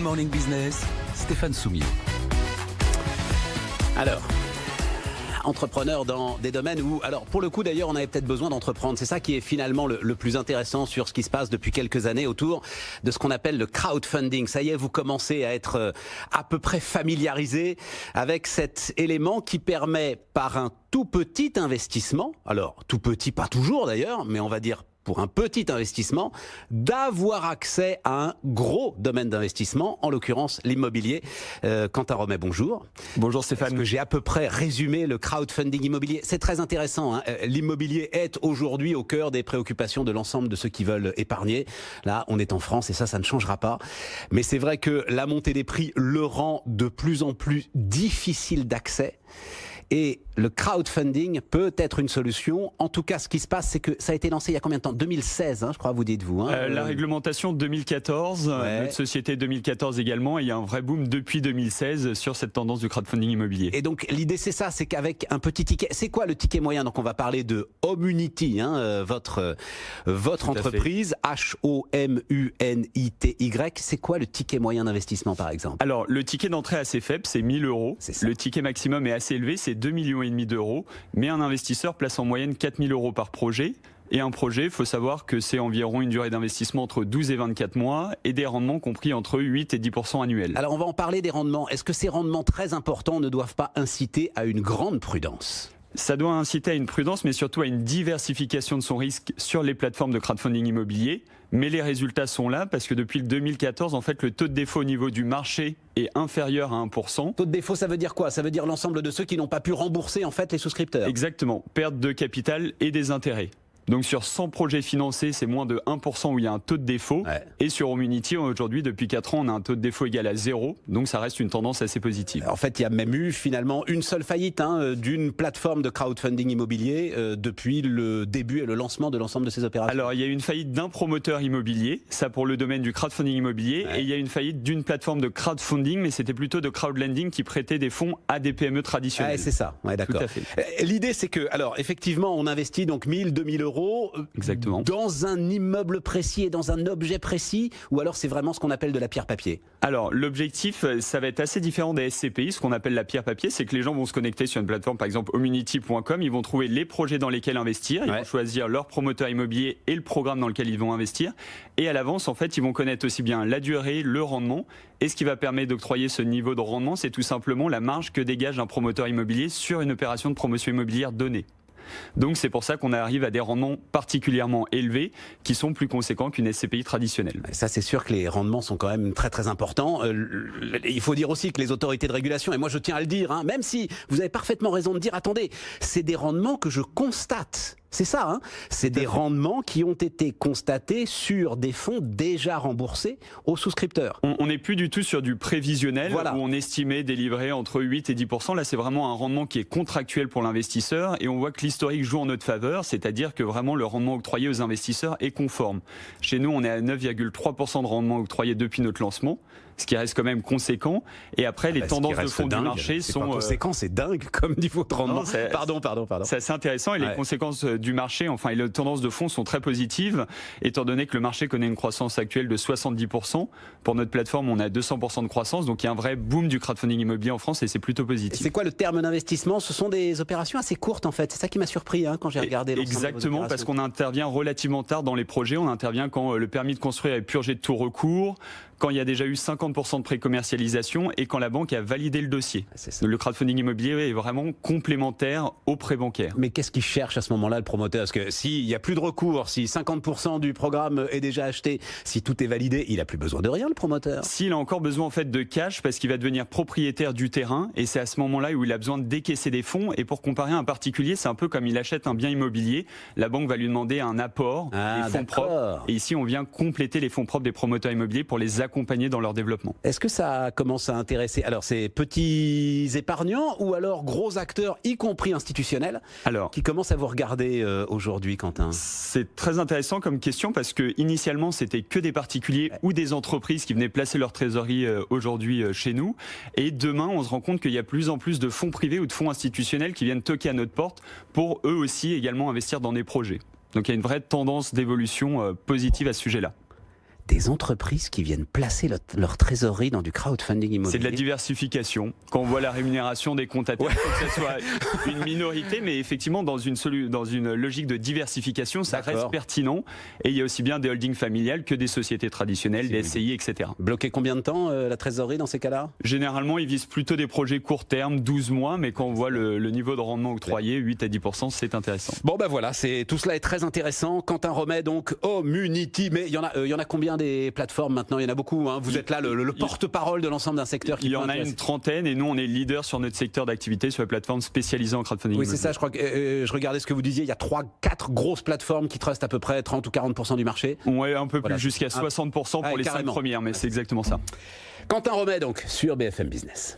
Morning Business, Stéphane Soumier. Alors, entrepreneur dans des domaines où, alors pour le coup d'ailleurs, on avait peut-être besoin d'entreprendre. C'est ça qui est finalement le plus intéressant sur ce qui se passe depuis quelques années autour de ce qu'on appelle le crowdfunding. Ça y est, vous commencez à être à peu près familiarisé avec cet élément qui permet par un tout petit investissement, alors tout petit pas toujours d'ailleurs, mais on va dire pour un petit investissement, d'avoir accès à un gros domaine d'investissement, en l'occurrence l'immobilier. Quentin Romet, bonjour. Bonjour Stéphane. Est-ce que j'ai à peu près résumé le crowdfunding immobilier? C'est très intéressant, hein. L'immobilier est aujourd'hui au cœur des préoccupations de l'ensemble de ceux qui veulent épargner. Là, on est en France et ça ne changera pas. Mais c'est vrai que la montée des prix le rend de plus en plus difficile d'accès. Et le crowdfunding peut être une solution. En tout cas, ce qui se passe, c'est que ça a été lancé il y a combien de temps? 2016, hein, je crois, vous dites-vous. Hein. La réglementation 2014, ouais. Notre société 2014 également. Et il y a un vrai boom depuis 2016 sur cette tendance du crowdfunding immobilier. Et donc, l'idée, c'est ça, c'est qu'avec un petit ticket... C'est quoi le ticket moyen? Donc, on va parler de Homunity, hein, votre entreprise, Homunity. C'est quoi le ticket moyen d'investissement, par exemple? Alors, le ticket d'entrée est assez faible, c'est 1 000 €. Le ticket maximum est assez élevé, c'est 2,5 millions d'euros. Mais un investisseur place en moyenne 4 000 € par projet. Et un projet, il faut savoir que c'est environ une durée d'investissement entre 12 et 24 mois et des rendements compris entre 8 et 10% annuels. Alors, on va en parler des rendements. Est-ce que ces rendements très importants ne doivent pas inciter à une grande prudence? Ça doit inciter à une prudence, mais surtout à une diversification de son risque sur les plateformes de crowdfunding immobilier. Mais les résultats sont là parce que depuis le 2014, en fait, le taux de défaut au niveau du marché est inférieur à 1%. Taux de défaut, ça veut dire quoi? Ça veut dire l'ensemble de ceux qui n'ont pas pu rembourser en fait les souscripteurs. Exactement, perte de capital et des intérêts. Donc sur 100 projets financés, c'est moins de 1% où il y a un taux de défaut. Ouais. Et sur Homunity, aujourd'hui, depuis 4 ans, on a un taux de défaut égal à 0. Donc ça reste une tendance assez positive. En fait, il y a même eu finalement une seule faillite d'une plateforme de crowdfunding immobilier depuis le début et le lancement de l'ensemble de ces opérations. Alors, il y a eu une faillite d'un promoteur immobilier, ça pour le domaine du crowdfunding immobilier. Ouais. Et il y a eu une faillite d'une plateforme de crowdfunding, mais c'était plutôt de crowdlending qui prêtait des fonds à des PME traditionnelles. Ouais, c'est ça, ouais, d'accord. Tout à fait. L'idée, c'est que, alors effectivement, on investit donc 1 000, 2 000 €. Exactement. Dans un immeuble précis et dans un objet précis, ou alors c'est vraiment ce qu'on appelle de la pierre-papier? Alors l'objectif, ça va être assez différent des SCPI. Ce qu'on appelle la pierre-papier, c'est que les gens vont se connecter sur une plateforme, par exemple homunity.com, ils vont trouver les projets dans lesquels investir, ils vont choisir leur promoteur immobilier et le programme dans lequel ils vont investir. Et à l'avance, en fait, ils vont connaître aussi bien la durée, le rendement. Et ce qui va permettre d'octroyer ce niveau de rendement, c'est tout simplement la marge que dégage un promoteur immobilier sur une opération de promotion immobilière donnée. Donc c'est pour ça qu'on arrive à des rendements particulièrement élevés qui sont plus conséquents qu'une SCPI traditionnelle. Ça, c'est sûr que les rendements sont quand même très très importants. Il faut dire aussi que les autorités de régulation, et moi je tiens à le dire, hein, même si vous avez parfaitement raison de dire, attendez, c'est des rendements que je constate. C'est ça, hein. C'est des rendements qui ont été constatés sur des fonds déjà remboursés aux souscripteurs. On n'est plus du tout sur du prévisionnel, voilà, où on estimait délivrer entre 8 et 10%. Là, c'est vraiment un rendement qui est contractuel pour l'investisseur et on voit que l'historique joue en notre faveur, c'est-à-dire que vraiment le rendement octroyé aux investisseurs est conforme. Chez nous, on est à 9,3% de rendement octroyé depuis notre lancement, ce qui reste quand même conséquent. Et après, les tendances de fond du marché sont... Pas conséquent, c'est dingue comme niveau de rendement. Non, pardon. C'est assez intéressant et les conséquences du marché, enfin, et les tendances de fond sont très positives, étant donné que le marché connaît une croissance actuelle de 70%. Pour notre plateforme, on a 200% de croissance, donc il y a un vrai boom du crowdfunding immobilier en France et c'est plutôt positif. C'est quoi le terme d'investissement? Ce sont des opérations assez courtes en fait. C'est ça qui m'a surpris quand j'ai regardé l'ensemble. Exactement, parce qu'on intervient relativement tard dans les projets. On intervient quand le permis de construire est purgé de tout recours, quand il y a déjà eu 50% de précommercialisation et quand la banque a validé le dossier. Le crowdfunding immobilier est vraiment complémentaire au prêt bancaire. Mais qu'est-ce qu'il cherche à ce moment-là, le promoteur? Parce que s'il n'y a plus de recours, si 50% du programme est déjà acheté, si tout est validé, il n'a plus besoin de rien, le promoteur. S'il a encore besoin en fait de cash parce qu'il va devenir propriétaire du terrain et c'est à ce moment-là où il a besoin de décaisser des fonds. Et pour comparer un particulier, c'est un peu comme il achète un bien immobilier. La banque va lui demander un apport, des fonds propres. Et ici, on vient compléter les fonds propres des promoteurs immobiliers pour les accompagner dans leur développement. Est-ce que ça commence à intéresser alors ces petits épargnants ou alors gros acteurs, y compris institutionnels, qui commencent à vous regarder aujourd'hui, Quentin? C'est très intéressant comme question parce que initialement c'était que des particuliers ou des entreprises qui venaient placer leur trésorerie aujourd'hui chez nous. Et demain, on se rend compte qu'il y a plus en plus de fonds privés ou de fonds institutionnels qui viennent toquer à notre porte pour eux aussi également investir dans des projets. Donc il y a une vraie tendance d'évolution positive à ce sujet-là. des entreprises qui viennent placer leur trésorerie dans du crowdfunding immobilier. C'est de la diversification. Quand on voit la rémunération des comptes à terme, il faut que ça soit une minorité, mais effectivement, dans une logique de diversification, ça reste pertinent. Et il y a aussi bien des holdings familiales que des sociétés traditionnelles, des SCI, etc. Bloquer combien de temps la trésorerie dans ces cas-là? Généralement, ils visent plutôt des projets court terme, 12 mois, mais quand on voit le niveau de rendement octroyé, 8 à 10%, c'est intéressant. Bon ben voilà, tout cela est très intéressant. Quentin Romet, donc Homunity, mais il y en a combien des plateformes maintenant? Il y en a beaucoup, hein. Vous êtes là le porte-parole de l'ensemble d'un secteur qui Il y en a une trentaine et nous on est leader sur notre secteur d'activité sur les plateformes spécialisées en crowdfunding. Oui, c'est ça, je crois que je regardais ce que vous disiez, il y a 3-4 grosses plateformes qui trustent à peu près 30 ou 40% du marché. Ouais, un peu plus, jusqu'à 60% pour les 5 premières, mais c'est exactement ça. Quentin Romet donc sur BFM Business.